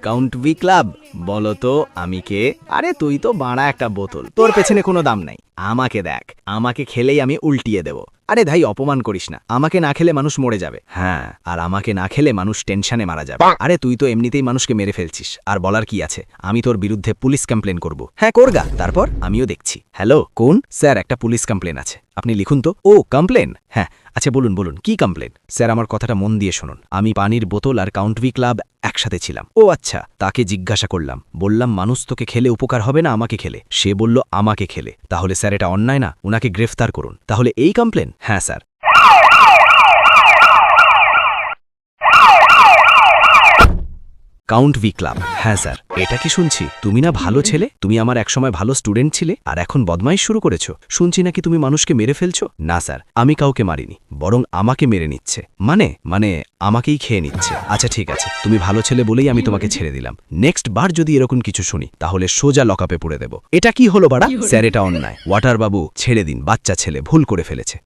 Count V club, বলো তো আমি কে? আরে তুই তো বাড়া একটা বোতল, তোর পেছনে কোনো দাম নাই। আমাকে দেখ, আমাকে খেলেই আমি উল্টিয়ে দেব। আরে ভাই অপমান করিস না, আমাকে না খেলে মানুষ মরে যাবে। হ্যাঁ, আর আমাকে না খেলে মানুষ টেনশনে মারা যাবে। আরে তুই তো এমনিতেই মানুষকে মেরে ফেলছিস, আর বলার কি আছে? আমি তোর বিরুদ্ধে পুলিশ কমপ্লেন করব। হ্যাঁ করগা, তারপর আমিও দেখছি। হ্যালো কোন? স্যার একটা পুলিশ কমপ্লেন আছে, আপনি লিখুন তো। ও কমপ্লেন, হ্যাঁ আচ্ছা বলুন বলুন কি কমপ্লেন? স্যার আমার কথাটা মন দিয়ে শুনুন, আমি পানির বোতল আর কাউন্ট ভি ক্লাব একসাথে ছিলাম। ও আচ্ছা, তাকে জিজ্ঞাসা করলাম, বললাম মানুষ তোকে খেলে উপকার হবে না আমাকে খেলে? সে বলল আমাকে খেলে। তাহলে স্যার এটা অন্যায় না? উনাকে গ্রেফতার করুন। তাহলে এই কমপ্লেন? হ্যাঁ স্যার। কাউন্ট ভি ক্লাব, হ্যাঁ স্যার। এটা কি শুনছি? তুমি না ভালো ছেলে, তুমি আমার একসময় ভালো স্টুডেন্ট ছিলে, আর এখন বদমাইশ শুরু করেছো। শুনছি নাকি তুমি মানুষকে মেরে ফেলছো। না স্যার, আমি কাউকে মারিনি, বরং আমাকে মেরে নিচ্ছে। মানে মানে আমাকেই খেয়ে নিচ্ছে। আচ্ছা ঠিক আছে, তুমি ভালো ছেলে বলেই আমি তোমাকে ছেড়ে দিলাম। নেক্সট বার যদি এরকম কিছু শুনি, তাহলে সোজা লকআপে পুরে দেব। এটা কি হলো বাড়া? স্যার এটা অন্যায়। ওয়াটার বাবু ছেড়ে দিন, বাচ্চা ছেলে ভুল করে ফেলেছে।